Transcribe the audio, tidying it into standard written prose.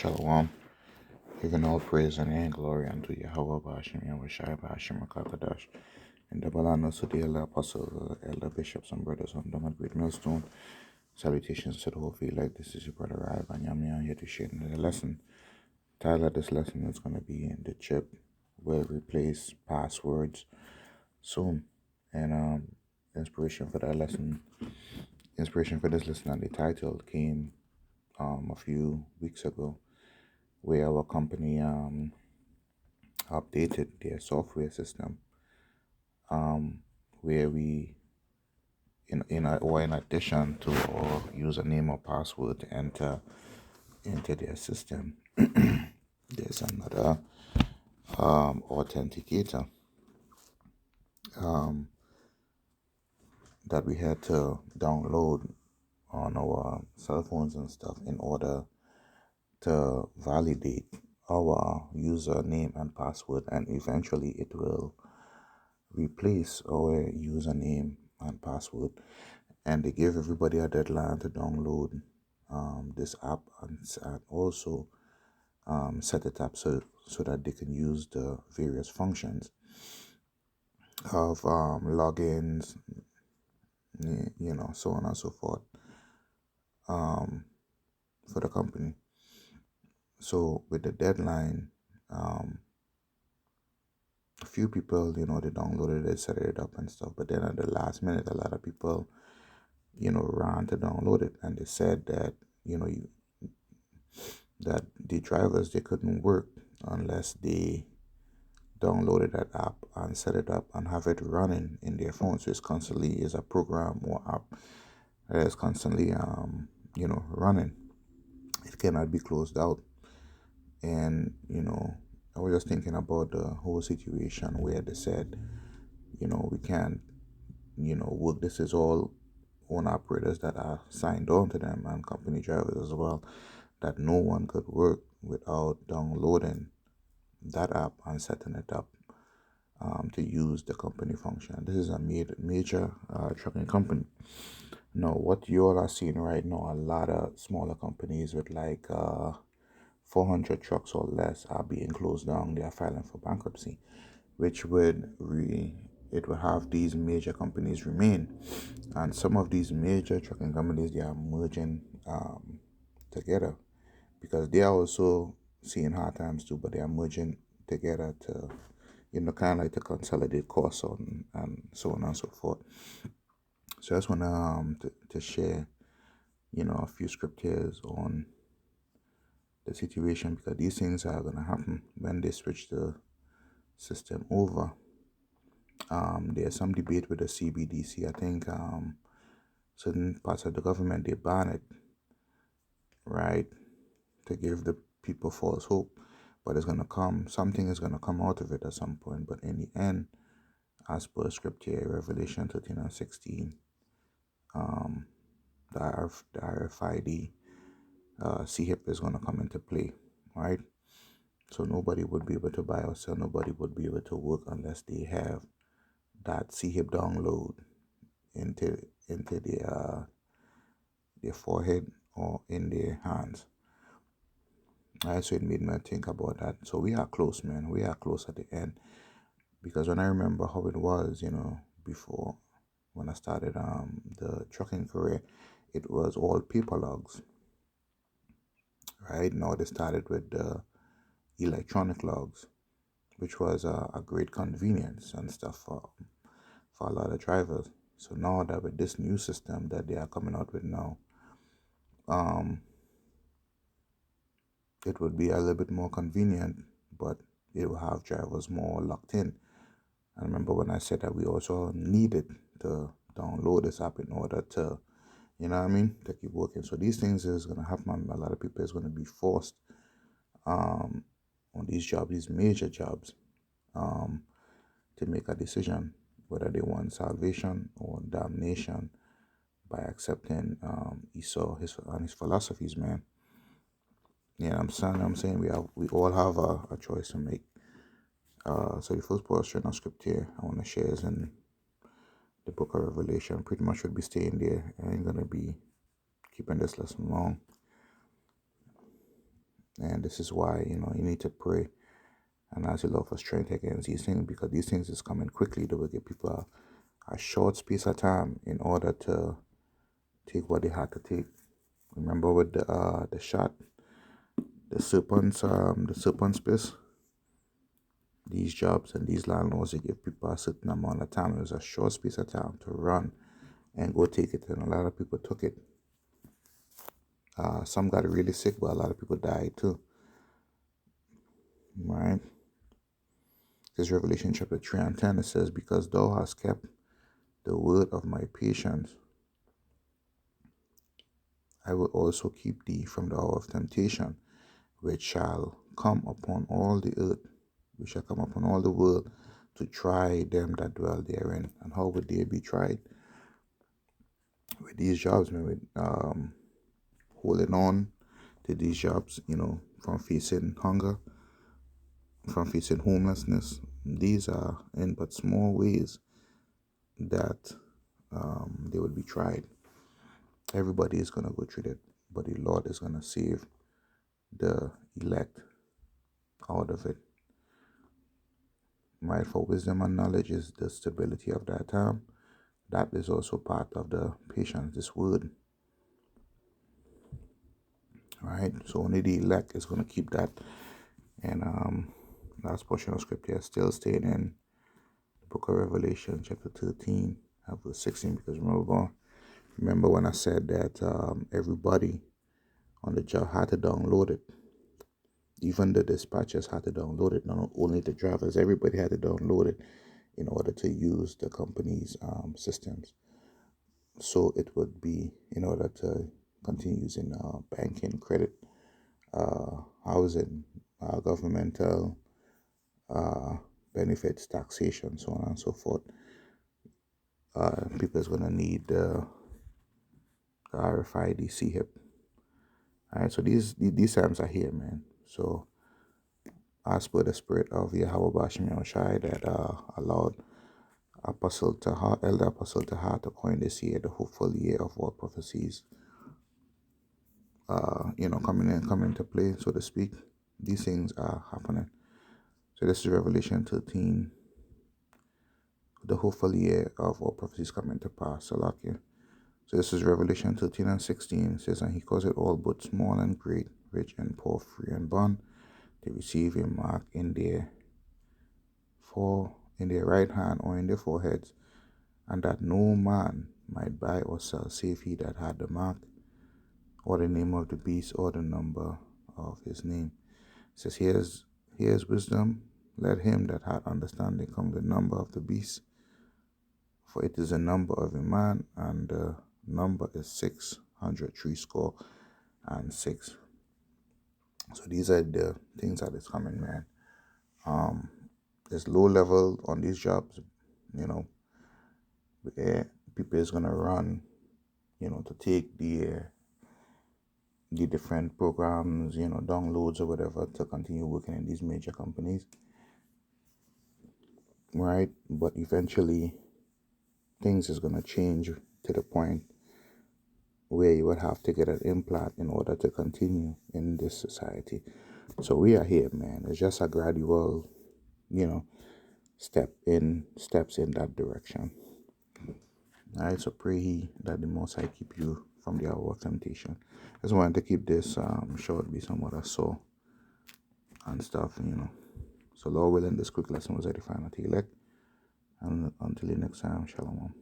Shalom. Giving all praise and glory unto Yahweh Bashim Yahushai Bashim Kakadash. And the Balanos to the elder apostles, elder bishops, and brothers on the great millstone. Salutations to the whole field. Like this is your brother Rav and Yami here to share the lesson. Title of this lesson is going to be in the chip will replace passwords soon. And inspiration for that lesson, inspiration for this lesson and the title came a few weeks ago, where our company updated their software system, where we in addition to our username or password to enter into their system, there's another authenticator that we had to download on our cell phones and stuff in order to validate our username and password, and eventually it will replace our username and password. And they gave everybody a deadline to download this app and also set it up so that they can use the various functions of logins, so on and so forth, for the company. So with the deadline, a few people, they downloaded it, set it up and stuff. But then at the last minute, a lot of people, ran to download it, and they said that, that the drivers, they couldn't work unless they downloaded that app and set it up and have it running in their phone. So it's constantly is a program or app that is constantly running. It cannot be closed out. And I was just thinking about the whole situation where they said, we can't work. This is all own operators that are signed on to them, and company drivers as well, that no one could work without downloading that app and setting it up to use the company function. This is a major trucking company. Now, what you all are seeing right now, a lot of smaller companies with like 400 trucks or less are being closed down. They are filing for bankruptcy, which would it will have these major companies remain. And some of these major trucking companies, they are merging together, because they are also seeing hard times too, but they are merging together to, kind of like to consolidate costs on and so on and so forth. So I just want to share, a few scriptures on the situation, because these things are going to happen when they switch the system over. There's some debate with the CBDC. I think certain parts of the government, they ban it, right, to give the people false hope. But it's going to come, something is going to come out of it at some point. But in the end, as per scripture, Revelation 13 and 16, the RFID CHIP is going to come into play, right? So nobody would be able to buy or sell, nobody would be able to work unless they have that CHIP download into their forehead or in their hands. So it made me think about that. So we are close, man. We are close at the end. Because when I remember how it was, before, when I started the trucking career, it was all paper logs. Right now they started with the electronic logs, which was a great convenience and stuff for a lot of drivers. So now that with this new system that they are coming out with now, it would be a little bit more convenient, but it will have drivers more locked in. I remember when I said that we also needed to download this app in order to, to keep working. So these things is going to happen. A lot of people is going to be forced on these jobs, these major jobs, to make a decision whether they want salvation or damnation by accepting Esau and his philosophies, man. Yeah, I'm saying we all have a choice to make. So the first portion of scripture I want to share is in the book of Revelation. Pretty much should be staying there. I ain't gonna be keeping this lesson long. And this is why, you need to pray and ask the Lord for strength against these things, because these things is coming quickly. They will give people a short space of time in order to take what they had to take. Remember with the shot, the serpent's piss, these jobs and these landlords, they give people a certain amount of time. It was a short space of time to run and go take it, and a lot of people took it. Some got really sick, but a lot of people died too. Right? This Revelation chapter 3 and 10, it says, because thou hast kept the word of my patience, I will also keep thee from the hour of temptation, which shall come upon all the earth, which shall come upon all the world, to try them that dwell therein. And how would they be tried? With these jobs, with holding on to these jobs, from facing hunger, from facing homelessness. These are in but small ways that they will be tried. Everybody is going to go through that, but the Lord is going to save the elect out of it. Right? For wisdom and knowledge is the stability of that time. That is also part of the patience, this word. Right? So only the elect is going to keep that. And last portion of scripture still staying in the book of Revelation, chapter 13, verse 16, because remember when I said that everybody on the job had to download it. Even the dispatchers had to download it, not only the drivers. Everybody had to download it in order to use the company's systems. So it would be in order to continue using banking, credit, housing, governmental benefits, taxation, so on and so forth. People is going to need the RFID CHIP. All right, so these times are here, man. So as per the spirit of Yahweh Bashim Yahushai that allowed Elder Apostle Tahar to coin this year the hopeful year of what prophecies coming into play, so to speak. These things are happening. So this is Revelation 13, the hopeful year of all prophecies coming to pass. Salakia. So this is Revelation 13 and 16. It says, and he caused it all, both small and great, rich and poor, free and bond, to receive a mark in their right hand or in their foreheads, and that no man might buy or sell save he that had the mark, or the name of the beast, or the number of his name. It says, here's wisdom. Let him that hath understanding come the number of the beast, for it is a number of a man, and the number is 666. So these are the things that is coming, man. There's low level on these jobs, people is gonna run, to take the different programs, downloads or whatever, to continue working in these major companies, right? But eventually things is going to change to the point where you would have to get an implant in order to continue in this society. So we are here, man. It's just a gradual, steps in that direction. All right, so pray that the Most High keep you from the hour of temptation. I just wanted to keep this short, be somewhat a soul and stuff, So Lord willing, this quick lesson was edifying unto elect. And until the next time, shalom.